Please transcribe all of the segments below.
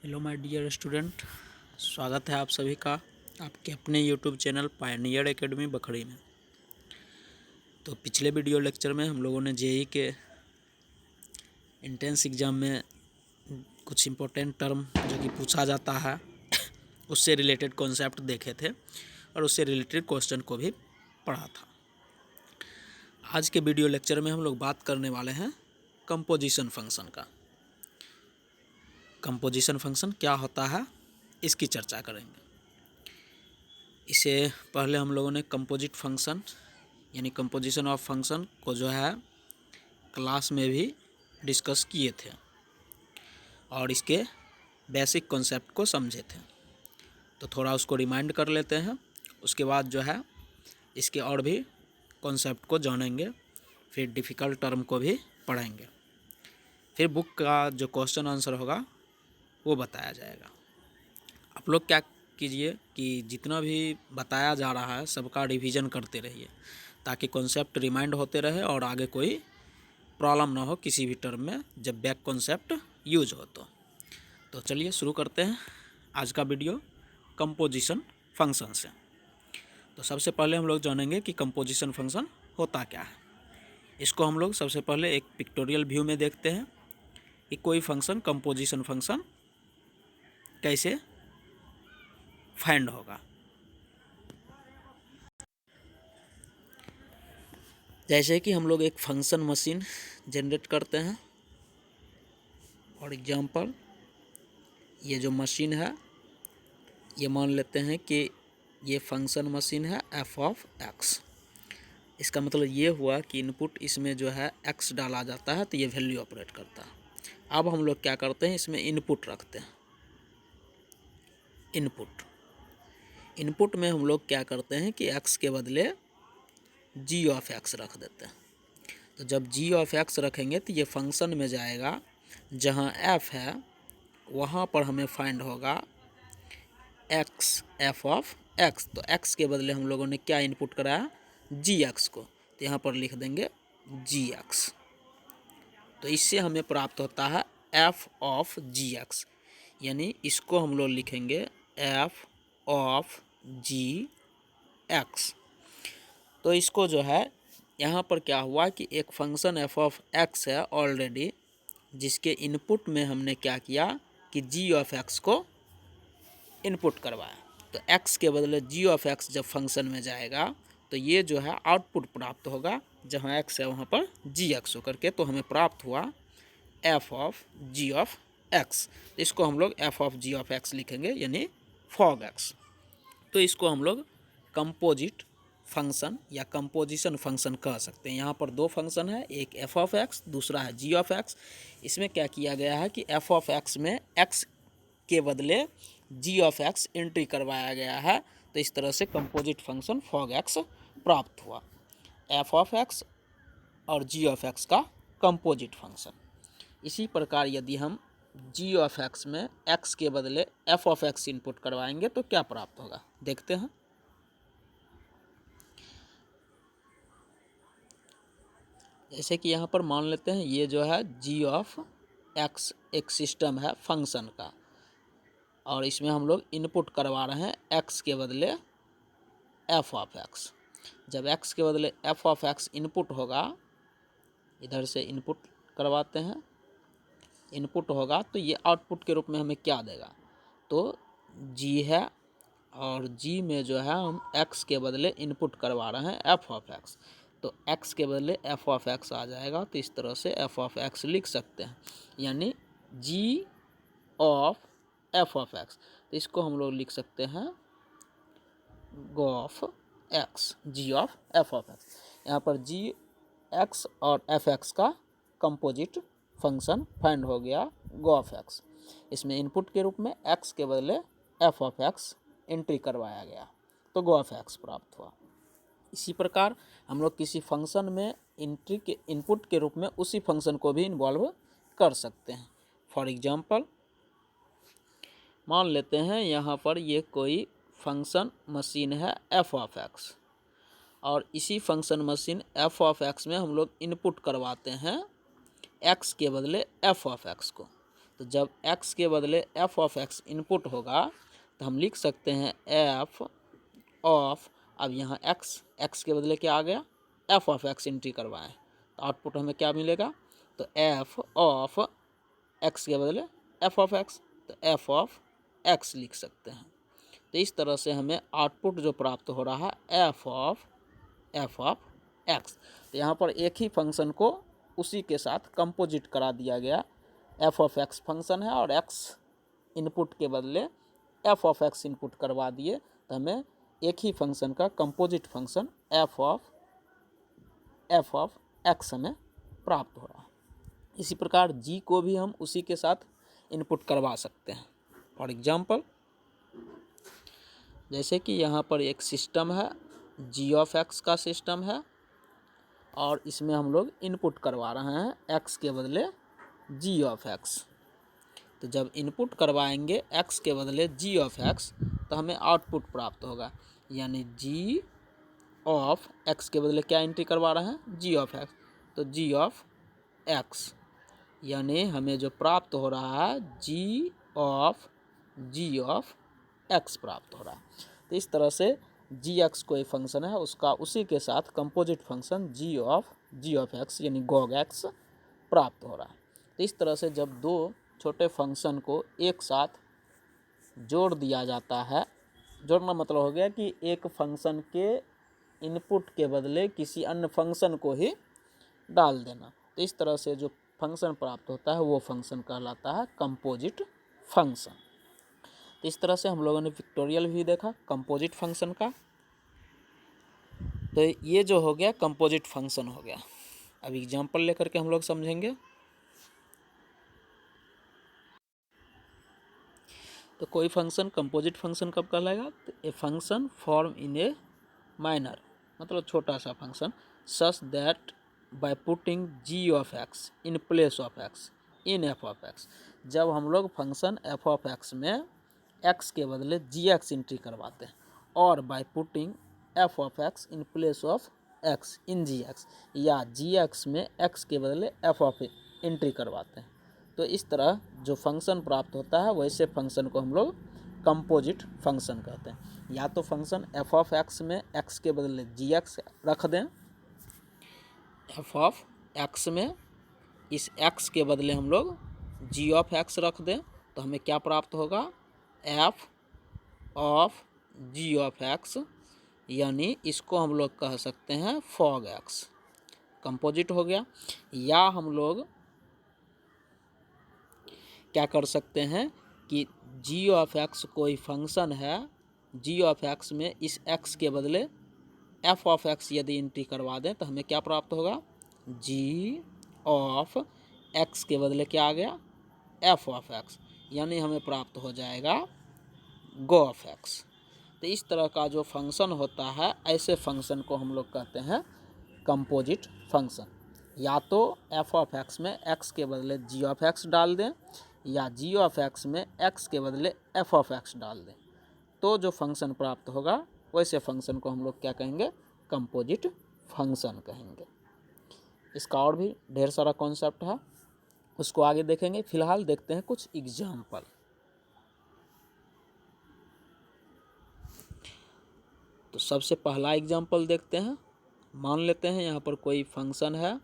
Hello my dear student, स्वागत है आप सभी का आपके अपने YouTube channel Pioneer academy Bakhri में। तो पिछले वीडियो लेक्चर में हम लोगों ने जेई के एंट्रेंस एग्ज़ाम में कुछ इम्पोर्टेंट टर्म जो कि पूछा जाता है उससे रिलेटेड कॉन्सेप्ट देखे थे और उससे रिलेटेड क्वेश्चन को भी पढ़ा था। आज के वीडियो लेक्चर में हम लोग बात करने वाले हैं कंपोजिशन फंक्शन का। कंपोजिशन फंक्शन क्या होता है इसकी चर्चा करेंगे। इसे पहले हम लोगों ने कंपोजिट फंक्शन यानी कंपोजिशन ऑफ फंक्शन को जो है क्लास में भी डिस्कस किए थे और इसके बेसिक कॉन्सेप्ट को समझे थे। तो थोड़ा उसको रिमाइंड कर लेते हैं, उसके बाद जो है इसके और भी कॉन्सेप्ट को जानेंगे, फिर डिफ़िकल्ट टर्म को भी पढ़ेंगे, फिर बुक का जो क्वेश्चन आंसर होगा वो बताया जाएगा। आप लोग क्या कीजिए कि जितना भी बताया जा रहा है सबका रिवीजन करते रहिए ताकि कॉन्सेप्ट रिमाइंड होते रहे और आगे कोई प्रॉब्लम ना हो किसी भी टर्म में जब बैक कॉन्सेप्ट यूज हो। तो चलिए शुरू करते हैं आज का वीडियो कंपोजिशन फंक्शन से। तो सबसे पहले हम लोग जानेंगे कि कंपोजिशन फंक्शन होता क्या है। इसको हम लोग सबसे पहले एक पिक्टोरियल व्यू में देखते हैं कि कोई फंक्शन कंपोजिशन फंक्शन कैसे फाइंड होगा। जैसे कि हम लोग एक फंक्शन मशीन जनरेट करते हैं। फॉर एग्जांपल ये जो मशीन है ये मान लेते हैं कि ये फंक्शन मशीन है एफ ऑफ एक्स। इसका मतलब ये हुआ कि इनपुट इसमें जो है एक्स डाला जाता है तो ये वैल्यू ऑपरेट करता है। अब हम लोग क्या करते हैं, इसमें इनपुट रखते हैं। इनपुट में हम लोग क्या करते हैं कि एक्स के बदले जी ऑफ एक्स रख देते हैं। तो जब जी ऑफ एक्स रखेंगे तो ये फंक्शन में जाएगा, जहाँ एफ है वहाँ पर हमें फाइंड होगा एक्स एफ ऑफ एक्स। तो एक्स के बदले हम लोगों ने क्या इनपुट कराया, जी एक्स को, तो यहाँ पर लिख देंगे जी एक्स। तो इससे हमें प्राप्त होता है एफ ऑफ जी एक्स, यानी इसको हम लोग लिखेंगे एफ ऑफ जी एक्स। तो इसको जो है यहाँ पर क्या हुआ कि एक फंक्शन एफ ऑफ एक्स है ऑलरेडी, जिसके इनपुट में हमने क्या किया कि जी ऑफ एक्स को इनपुट करवाया। तो एक्स के बदले जी ऑफ एक्स जब फंक्शन में जाएगा तो ये जो है आउटपुट प्राप्त होगा, जहाँ एक्स है वहाँ पर जी एक्स होकर के, तो हमें प्राप्त हुआ F of G of X. इसको हम लोग F of G of X लिखेंगे यानी फॉग एक्स। तो इसको हम लोग कंपोजिट फंक्शन या कंपोजिशन फंक्शन कह सकते हैं। यहाँ पर दो फंक्शन है, एक एफ ऑफ एक्स, दूसरा है जी ऑफ एक्स। इसमें क्या किया गया है कि एफ ऑफ एक्स में एक्स के बदले जी ऑफ एक्स एंट्री करवाया गया है। तो इस तरह से कंपोजिट फंक्शन फॉग एक्स प्राप्त हुआ, एफ ऑफ एक्स और जी ऑफ एक्स का कंपोजिट फंक्शन। इसी प्रकार यदि हम जी ऑफ एक्स में एक्स के बदले एफ ऑफ एक्स इनपुट करवाएंगे तो क्या प्राप्त होगा, देखते हैं। जैसे कि यहाँ पर मान लेते हैं ये जो है जी ऑफ एक्स एक सिस्टम है फंक्शन का, और इसमें हम लोग इनपुट करवा रहे हैं एक्स के बदले एफ ऑफ एक्स। जब एक्स के बदले एफ ऑफ एक्स इनपुट होगा, इधर से इनपुट करवाते हैं, इनपुट होगा तो ये आउटपुट के रूप में हमें क्या देगा, तो जी है, और जी में जो है हम एक्स के बदले इनपुट करवा रहे हैं एफ ऑफ एक्स, तो एक्स के बदले एफ ऑफ एक्स आ जाएगा। तो इस तरह से एफ ऑफ एक्स लिख सकते हैं, यानी G of F of X. तो इसको हम लोग लिख सकते हैं go of X, G of F of X. यहाँ पर जी एक्स और एफ एक्स का कंपोजिट फंक्शन फाइंड हो गया गो ऑफ एक्स। इसमें इनपुट के रूप में एक्स के बदले एफ ऑफ एक्स एंट्री करवाया गया तो गो ऑफ एक्स प्राप्त हुआ। इसी प्रकार हम लोग किसी फंक्शन में एंट्री के इनपुट के रूप में उसी फंक्शन को भी इन्वॉल्व कर सकते हैं। फॉर एग्जांपल मान लेते हैं यहाँ पर ये कोई फंक्शन मशीन है एफ ऑफ एक्स, और इसी function machine F of x में हम लोग इनपुट करवाते हैं एक्स के बदले एफ ऑफ एक्स को। तो तो जब x के बदले f ऑफ x इनपुट होगा तो हम लिख सकते हैं f ऑफ, अब यहाँ x के बदले क्या आ गया, f ऑफ x एंट्री करवाएं तो आउटपुट हमें क्या मिलेगा, तो f ऑफ x के बदले f ऑफ x, तो f ऑफ x लिख सकते हैं। तो इस तरह से हमें आउटपुट जो प्राप्त हो रहा है f ऑफ x। तो यहाँ पर एक ही फंक्शन को उसी के साथ कंपोजिट करा दिया गया, f ऑफ x फंक्शन है और x इनपुट के बदले f ऑफ x इनपुट करवा दिए, तो हमें एक ही फंक्शन का composite function f of x हमें प्राप्त हो रहा है। इसी प्रकार g को भी हम उसी के साथ इनपुट करवा सकते हैं। फॉर एग्जाम्पल, जैसे कि यहाँ पर एक सिस्टम है, g ऑफ x का सिस्टम है और इसमें हम लोग इनपुट करवा रहे हैं x के बदले g ऑफ x। तो जब इनपुट करवाएंगे x के बदले g ऑफ x तो हमें आउटपुट प्राप्त होगा, यानी g ऑफ x के बदले क्या एंट्री करवा रहे हैं, g ऑफ x, तो g ऑफ x, यानी हमें जो प्राप्त हो रहा है g ऑफ x प्राप्त हो रहा है। तो इस तरह से gx कोई फंक्शन है, उसका उसी के साथ composite function g of x यानी gog x प्राप्त हो रहा है। तो इस तरह से जब दो छोटे फंक्शन को एक साथ जोड़ दिया जाता है, जोड़ना मतलब हो गया कि एक फंक्शन के इनपुट के बदले किसी अन्य फंक्शन को ही डाल देना, तो इस तरह से जो फंक्शन प्राप्त होता है वो फंक्शन कहलाता है कंपोजिट फंक्शन। तो इस तरह से हम लोगों ने पिक्टोरियल भी देखा कंपोजिट फंक्शन का। तो ये जो हो गया कंपोजिट फंक्शन हो गया। अब एग्जांपल लेकर के हम लोग समझेंगे। तो कोई फंक्शन कंपोजिट फंक्शन कब कहलाएगा, तो a function form in A minor, मतलब छोटा सा function, such that by putting g of x in place of x in f of x। जब हम लोग फंक्शन f ऑफ x में x के बदले gx एंट्री करवाते हैं और by putting f of x in place of x in gx, या gx में x के बदले f ऑफ एंट्री करवाते हैं, तो इस तरह जो फंक्शन प्राप्त होता है वैसे फंक्शन को हम लोग कंपोजिट फंक्शन कहते हैं। या तो फंक्शन f ऑफ x में x के बदले gx रख दें, f ऑफ x में इस x के बदले हम लोग g ऑफ x रख दें, तो हमें क्या प्राप्त होगा, f of g of x, यानी इसको हम लोग कह सकते हैं fog x, कंपोजिट हो गया। या हम लोग क्या कर सकते हैं कि g ऑफ x कोई फंक्शन है, g ऑफ x में इस x के बदले f ऑफ x यदि एंट्री करवा दें तो हमें क्या प्राप्त होगा, g ऑफ x के बदले क्या आ गया, f ऑफ x, यानी हमें प्राप्त हो जाएगा go ऑफ x। तो इस तरह का जो फंक्शन होता है ऐसे फंक्शन को हम लोग कहते हैं कंपोजिट फंक्शन। या तो f ऑफ x में x के बदले g ऑफ x डाल दें, या g ऑफ x में x के बदले f ऑफ x डाल दें, तो जो फंक्शन प्राप्त होगा वैसे फंक्शन को हम लोग क्या कहेंगे, कंपोजिट फंक्शन कहेंगे। इसका और भी ढेर सारा कॉन्सेप्ट है, उसको आगे देखेंगे। फिलहाल देखते हैं कुछ एग्जाम्पल। तो सबसे पहला एग्जाम्पल देखते हैं। मान लेते हैं यहाँ पर कोई फंक्शन है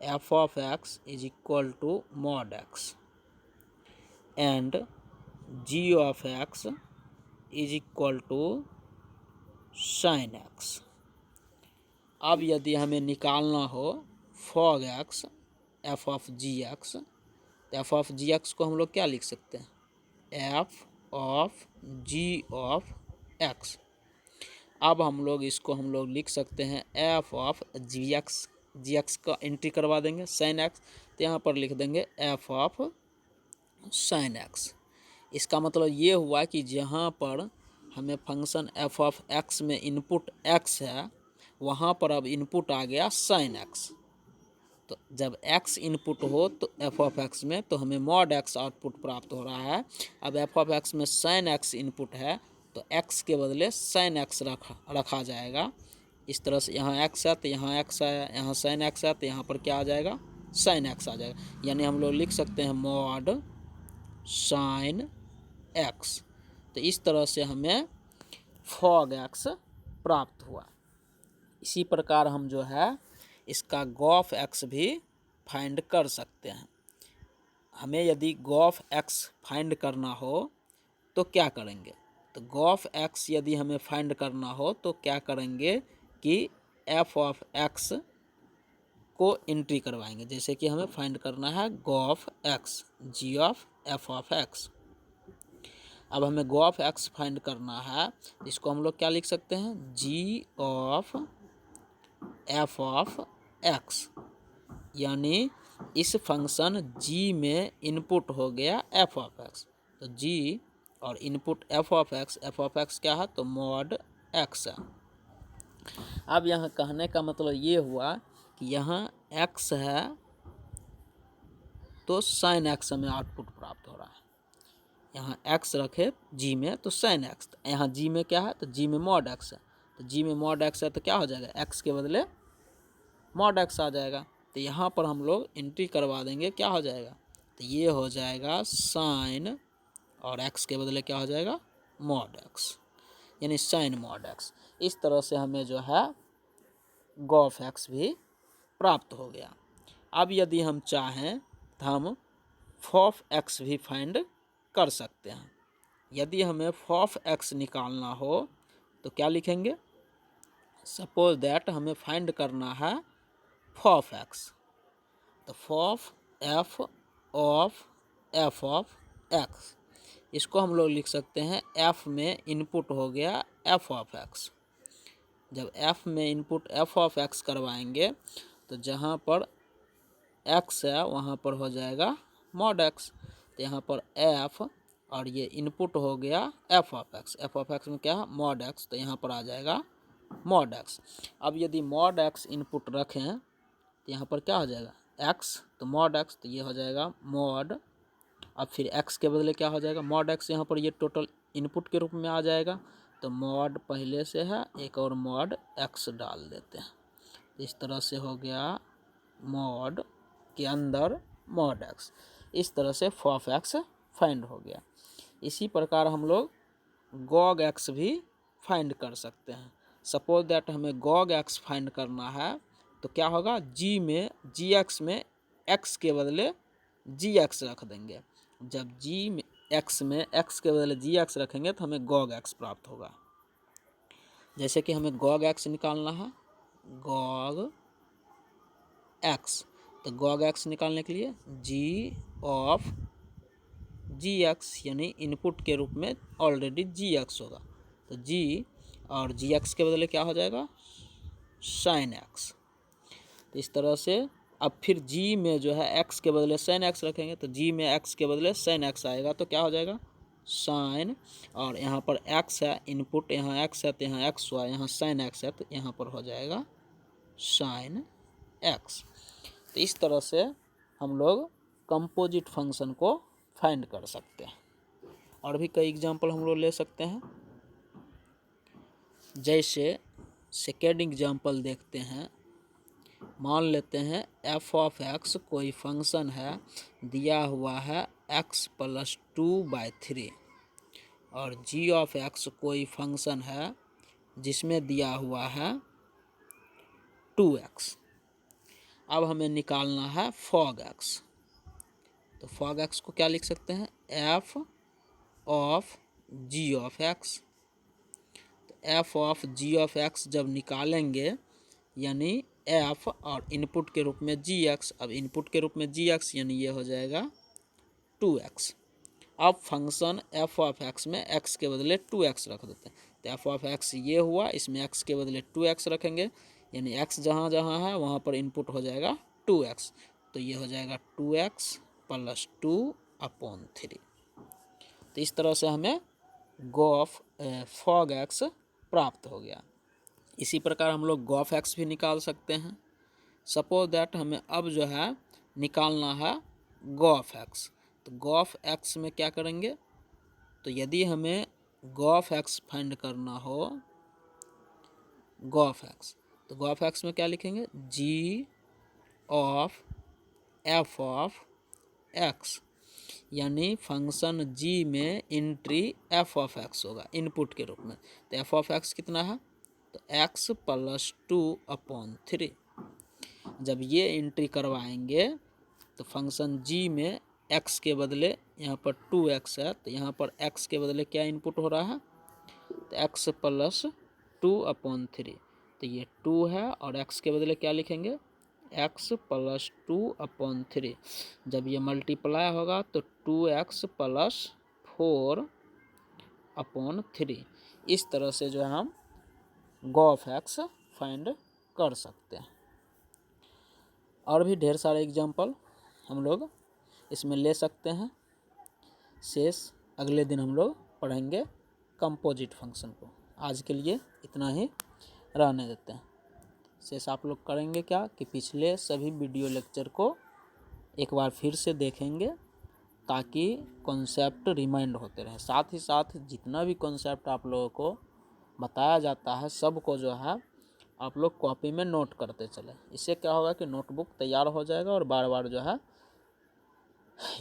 f of x is equal to mod x and g of x is equal to sine x। अब यदि हमें निकालना हो fog x f of gx, तो f ऑफ gx को हम लोग क्या लिख सकते हैं, f of g of x। अब हम लोग इसको लिख सकते हैं f ऑफ gx का एंट्री करवा देंगे साइन x, तो यहाँ पर लिख देंगे f ऑफ साइन x। इसका मतलब ये हुआ कि जहाँ पर हमें फंक्शन f ऑफ x में इनपुट x है वहाँ पर अब इनपुट आ गया साइन x। तो जब x इनपुट हो तो f ऑफ x में, तो हमें मॉड x आउटपुट प्राप्त हो रहा है। अब f ऑफ x में साइन x इनपुट है तो x के बदले साइन x रखा जाएगा। इस तरह से यहाँ x है तो यहाँ x है, यहाँ साइन x है तो यहाँ पर क्या आ जाएगा, साइन x आ जाएगा। यानी हम लोग लिख सकते हैं मॉड साइन एक्स। तो इस तरह से हमें फॉग एक्स प्राप्त हुआ। इसी प्रकार हम जो है इसका गॉफ एक्स भी फाइंड कर सकते हैं। हमें यदि गॉफ एक्स फाइंड करना हो तो क्या करेंगे? तो गॉफ एक्स यदि हमें फाइंड करना हो तो क्या करेंगे कि एफ ऑफ एक्स को एंट्री करवाएंगे। जैसे कि हमें फाइंड करना है G of X, G of F of X. अब हमें गॉफ एक्स फाइंड करना है, इसको हम लोग क्या लिख सकते हैं? जी ऑफ एफ ऑफ एक्स, यानी इस फंक्शन g में इनपुट हो गया एफ ऑफ एक्स। तो g और इनपुट एफ ऑफ एक्स क्या है? तो मॉड एक्स है। अब यहाँ कहने का मतलब ये हुआ कि यहाँ x है तो साइन एक्स हमें आउटपुट प्राप्त हो रहा है। यहाँ x रखे g में तो साइन एक्स, यहाँ g में क्या है? तो g में मॉड एक्स है। तो g में मॉड एक्स है तो क्या हो जाएगा? x के बदले मॉड एक्स आ जाएगा। तो यहाँ पर हम लोग एंट्री करवा देंगे, क्या हो जाएगा? तो ये हो जाएगा साइन, और x के बदले क्या हो जाएगा? मॉड एक्स, यानी साइन मॉड एक्स। इस तरह से हमें जो है गॉफ एक्स भी प्राप्त हो गया। अब यदि हम चाहें तो हम फॉफ एक्स भी फाइंड कर सकते हैं। यदि हमें फॉफ एक्स निकालना हो तो क्या लिखेंगे? सपोज दैट हमें फाइंड करना है फॉफ एक्स। तो फॉफ एफ ऑफ एक्स, इसको हम लोग लिख सकते हैं एफ में इनपुट हो गया एफ ऑफ एक्स। जब एफ में इनपुट एफ ऑफ एक्स करवाएंगे तो जहाँ पर एक्स है वहाँ पर हो जाएगा मॉड एक्स। तो यहाँ पर एफ और ये इनपुट हो गया एफ ऑफ एक्स में क्या है? Mod x. तो यहाँ पर आ जाएगा मॉड एक्स। अब यदि मॉड एक्स इनपुट रखें तो यहाँ पर क्या हो जाएगा? एक्स, तो मॉड एक्स, तो ये हो जाएगा मॉड। अब फिर एक्स के बदले क्या हो जाएगा? Mod x. यहाँ पर ये टोटल इनपुट के रूप में आ जाएगा। तो मॉड पहले से है, एक और मॉड एक्स डाल देते हैं। इस तरह से हो गया मॉड के अंदर मॉड एक्स। इस तरह से फॉफ एक्स फाइंड हो गया। इसी प्रकार हम लोग गॉग एक्स भी फाइंड कर सकते हैं। सपोज दैट हमें गॉग एक्स फाइंड करना है तो क्या होगा? जी में जी एक्स में एक्स के बदले जी एक्स रख देंगे। जब जी में एक्स के बदले जी एक्स रखेंगे तो हमें गॉग एक्स प्राप्त होगा। जैसे कि हमें गॉग एक्स निकालना है, गॉग एक्स। तो गॉग एक्स निकालने के लिए जी ऑफ जी एक्स, यानी इनपुट के रूप में ऑलरेडी जी एक्स होगा। तो जी और जी एक्स के बदले क्या हो जाएगा? Sine x. तो इस तरह से अब फिर g में जो है x के बदले साइन x रखेंगे तो g में x के बदले साइन x आएगा तो क्या हो जाएगा? साइन, और यहाँ पर x है इनपुट, यहाँ x है तो यहाँ x हुआ, यहाँ साइन x है तो यहाँ पर हो जाएगा साइन x। तो इस तरह से हम लोग कंपोजिट फंक्शन को फाइंड कर सकते हैं। और भी कई एग्जांपल हम लोग ले सकते हैं। जैसे सेकेंड एग्जांपल देखते हैं। मान लेते हैं एफ ऑफ एक्स कोई फंक्शन है, दिया हुआ है x+2/3, और जी ऑफ एक्स कोई फंक्शन है जिसमें दिया हुआ है 2x। अब हमें निकालना है फॉग एक्स। तो फॉग एक्स को क्या लिख सकते हैं? F of G of X. तो F of G of X जब निकालेंगे, यानी एफ और इनपुट के रूप में जी एक्स, अब इनपुट के रूप में जी एक्स यानी ये हो जाएगा 2x। अब फंक्शन एफ ऑफ एक्स में x के बदले 2x रख देते हैं। तो एफ ऑफ एक्स ये हुआ, इसमें x के बदले 2x रखेंगे, यानी x जहाँ जहाँ है वहाँ पर इनपुट हो जाएगा 2x। तो ये हो जाएगा 2x + 2/3। तो इस तरह से हमें गॉफ फॉग एक्स प्राप्त हो गया। इसी प्रकार हम लोग गॉफ एक्स भी निकाल सकते हैं। सपोज दैट हमें अब जो है निकालना है गॉफ एक्स। तो गॉफ एक्स में क्या करेंगे? तो यदि हमें गॉफ एक्स फाइंड करना हो गॉफ एक्स, तो गॉफ एक्स में क्या लिखेंगे? जी ऑफ एफ ऑफ एक्स। यानी फंक्शन जी में एंट्री एफ ऑफ एक्स होगा इनपुट के रूप में। तो एफ ऑफ एक्स कितना है, तो एक्स प्लस 2/3। जब ये एंट्री करवाएंगे तो फंक्शन जी में एक्स के बदले यहाँ पर 2x है, तो यहाँ पर x के बदले क्या इनपुट हो रहा है, तो x प्लस 2/3। तो ये 2 है और x के बदले क्या लिखेंगे, x प्लस 2/3। जब ये मल्टीप्लाई होगा तो 2x प्लस 4/3। इस तरह से जो है हम गो ऑफ एक्स फाइंड कर सकते हैं। और भी ढेर सारे एग्जाम्पल हम लोग इसमें ले सकते हैं। शेष अगले दिन हम लोग पढ़ेंगे कंपोजिट फंक्शन को। आज के लिए इतना ही रहने देते हैं। शेष आप लोग करेंगे क्या कि पिछले सभी वीडियो लेक्चर को एक बार फिर से देखेंगे ताकि कॉन्सेप्ट रिमाइंड होते रहें। साथ ही साथ जितना भी कॉन्सेप्ट आप लोगों को बताया जाता है सबको जो है आप लोग कॉपी में नोट करते चले। इससे क्या होगा कि नोटबुक तैयार हो जाएगा और बार बार जो है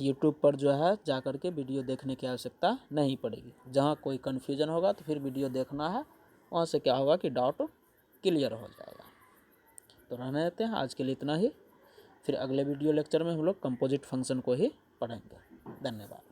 यूट्यूब पर जो है जा कर के वीडियो देखने की आवश्यकता नहीं पड़ेगी। जहाँ कोई कन्फ्यूजन होगा तो फिर वीडियो देखना है, वहाँ से क्या होगा कि डाउट क्लियर हो जाएगा। तो रहने देते हैं आज के लिए इतना ही। फिर अगले वीडियो लेक्चर में हम लोग कंपोजिट फंक्शन को ही पढ़ेंगे। धन्यवाद।